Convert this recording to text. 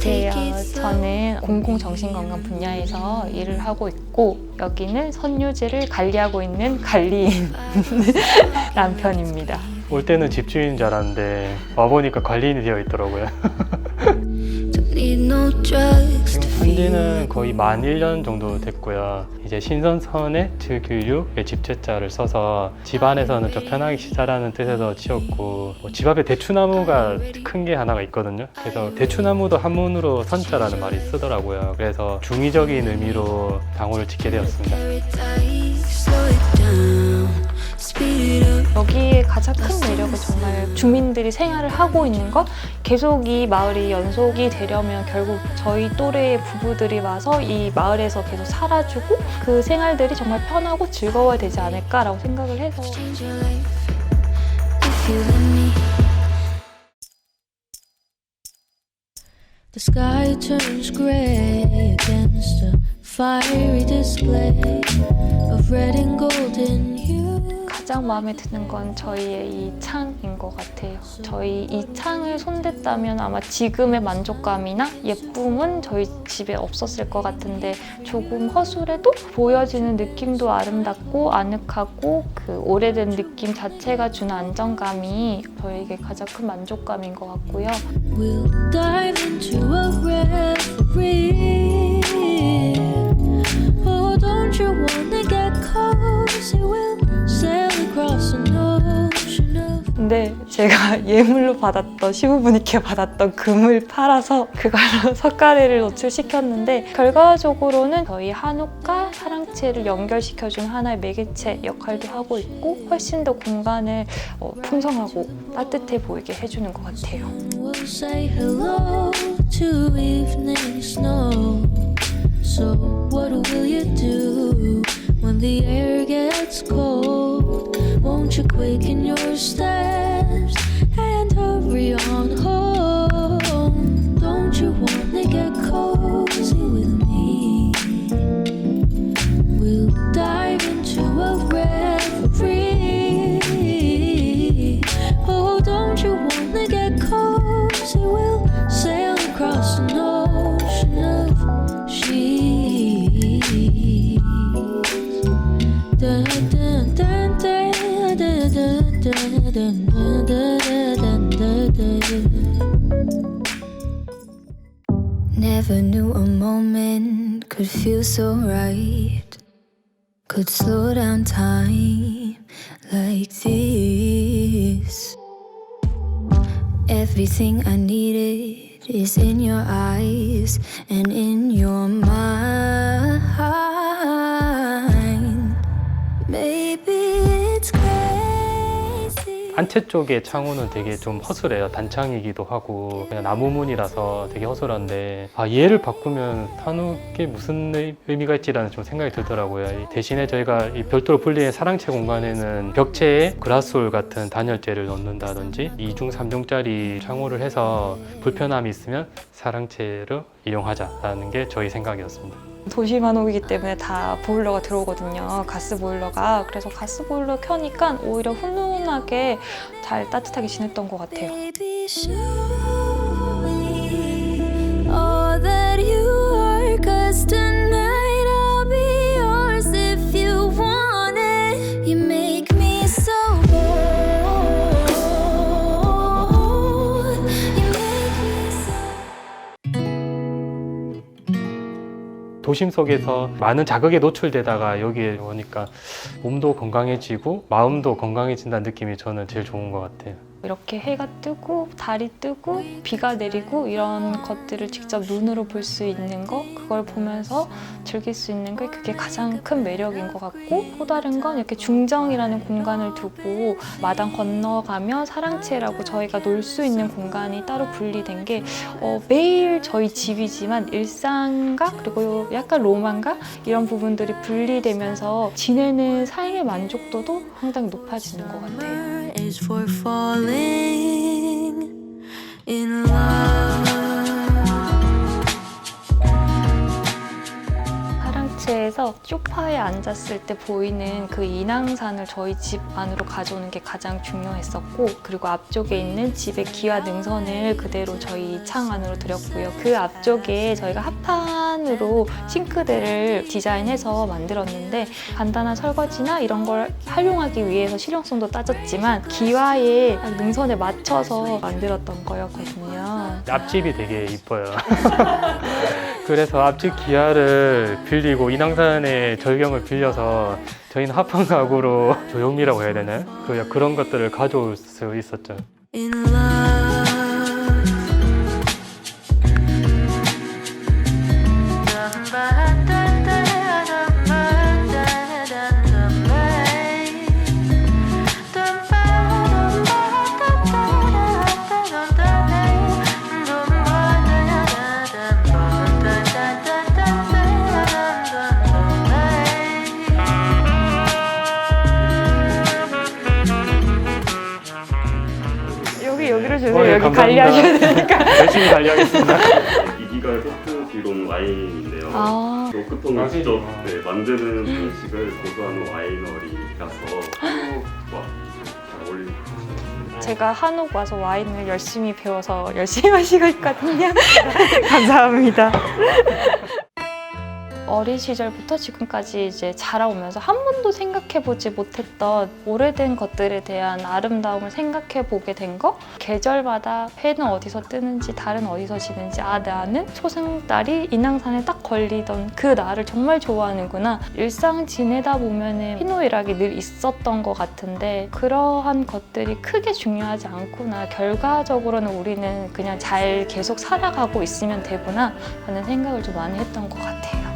안녕하세요. 저는 공공정신건강 분야에서 일을 하고 있고 여기는 선유지를 관리하고 있는 관리인 남편입니다. 올 때는 집주인인 줄 알았는데 와보니까 관리인이 되어 있더라고요. 지금 산지는 거의 만 1년 정도 됐고요. 이제 신선선의 즈교육의 집채자를 써서 집 안에서는 좀 편하게 시설하는 뜻에서 지었고, 집 앞에 대추나무가 큰 게 하나가 있거든요. 그래서 대추나무도 한문으로 선자라는 말이 쓰더라고요. 그래서 중의적인 의미로 당호를 짓게 되었습니다. 여기의 가장 큰 매력은 정말 주민들이 생활을 하고 있는 것, 계속 이 마을이 연속이 되려면 결국 저희 또래의 부부들이 와서 이 마을에서 계속 살아주고 그 생활들이 정말 편하고 즐거워야 되지 않을까라고 생각을 해서 The sky turns gray against a fiery display of red and golden hue. 가장 마음에 드는 건 저희의 이 창인 것 같아요. 저희 이 창을 손댔다면 아마 지금의 만족감이나 예쁨은 저희 집에 없었을 것 같은데 조금 허술해도 보여지는 느낌도 아름답고 아늑하고 그 오래된 느낌 자체가 주는 안정감이 저에게 가장 큰 만족감인 것 같고요. We'll dive into a reverie. Oh, don't you wanna get cozy? We'll sail across an ocean of. 근데 제가 예물로 받았던 시부모님께 받았던 금을 팔아서 그걸로 석가래를 노출시켰는데 결과적으로는 저희 한옥과 사랑채를 연결시켜준 하나의 매개체 역할도 하고 있고 훨씬 더 공간을 풍성하고 따뜻해 보이게 해주는 것 같아요. We'll say hello to evening snow. So what will you do when the air gets cold? Won't you quicken your steps and hurry on home? Don't you wanna get cozy with me? We'll dive into a reverie. Oh, don't you wanna get cozy? We'll sail across an ocean of sheets. Dun, dun, dun, dun, dun, dun, dun, dun, dun, dun, dun. Never knew a moment could feel so right, could slow down time like this. Everything I needed is in your eyes and in your mind. Maybe it's crazy. 한채 쪽의 창호는 되게 좀 허술해요. 단창이기도 하고 그냥 나무문이라서 되게 허술한데 얘를 바꾸면 한옥에 무슨 의미가 있지라는 좀 생각이 들더라고요. 대신에 저희가 이 별도로 분리된 사랑채 공간에는 벽체에 그라솔 같은 단열재를 넣는다든지 2중, 3중짜리 창호를 해서 불편함이 있으면 사랑채로 이용하자라는 게 저희 생각이었습니다. 도시 만옥이기 때문에 다 보일러가 들어오거든요. 가스 보일러가. 그래서 가스 보일러 켜니까 오히려 훈훈하게 잘 따뜻하게 지냈던 것 같아요. Baby, show me all that you are, 'cause tonight I'll be yours if you want it. You make me so bold. You make me so. 도심 속에서 많은 자극에 노출되다가 여기에 오니까 몸도 건강해지고 마음도 건강해진다는 느낌이 저는 제일 좋은 것 같아요. 이렇게 해가 뜨고 달이 뜨고 비가 내리고 이런 것들을 직접 눈으로 볼 수 있는 거, 그걸 보면서 즐길 수 있는 게 그게 가장 큰 매력인 것 같고, 또 다른 건 이렇게 중정이라는 공간을 두고 마당 건너가며 사랑채라고 저희가 놀 수 있는 공간이 따로 분리된 게 매일 저희 집이지만 일상과 그리고 약간 로망과 이런 부분들이 분리되면서 지내는 삶의 만족도도 상당히 높아지는 것 같아요. Is for falling in love. 사랑채 집에서 소파에 앉았을 때 보이는 그 인왕산을 저희 집 안으로 가져오는 게 가장 중요했었고, 그리고 앞쪽에 있는 집의 기와 능선을 그대로 저희 창 안으로 들였고요. 그 앞쪽에 저희가 합판으로 싱크대를 디자인해서 만들었는데, 간단한 설거지나 이런 걸 활용하기 위해서 실용성도 따졌지만 기와의 능선에 맞춰서 만들었던 거였거든요. 앞집이 되게 이뻐요. 그래서 앞집 기아를 빌리고 인왕산의 절경을 빌려서 저희는 합판 가구로 조형미라고 해야 되나요? 그런 것들을 가져올 수 있었죠. in love. 여기로 주세요. 네, 여기 감사합니다. 관리하셔야 되니까. 열심히 관리하겠습니다. 이기가 호프 비록 와인인데요. 아, 로크통을 직접 만드는 방식을 고수하는 와이너리라서 한국과 잘 어울리는 것 같아요. 제가 한옥 와서 와인을 열심히 배워서 열심히 마시고 있거든요. 감사합니다. 어린 시절부터 지금까지 이제 자라오면서 한 번도 생각해보지 못했던 오래된 것들에 대한 아름다움을 생각해보게 된 거, 계절마다 해는 어디서 뜨는지 달은 어디서 지는지, 아, 나는 초승달이 인왕산에 딱 걸리던 그 날을 정말 좋아하는구나. 일상 지내다 보면은 희노애락이 늘 있었던 것 같은데 그러한 것들이 크게 중요하지 않구나, 결과적으로는 우리는 그냥 잘 계속 살아가고 있으면 되구나 하는 생각을 좀 많이 했던 것 같아요.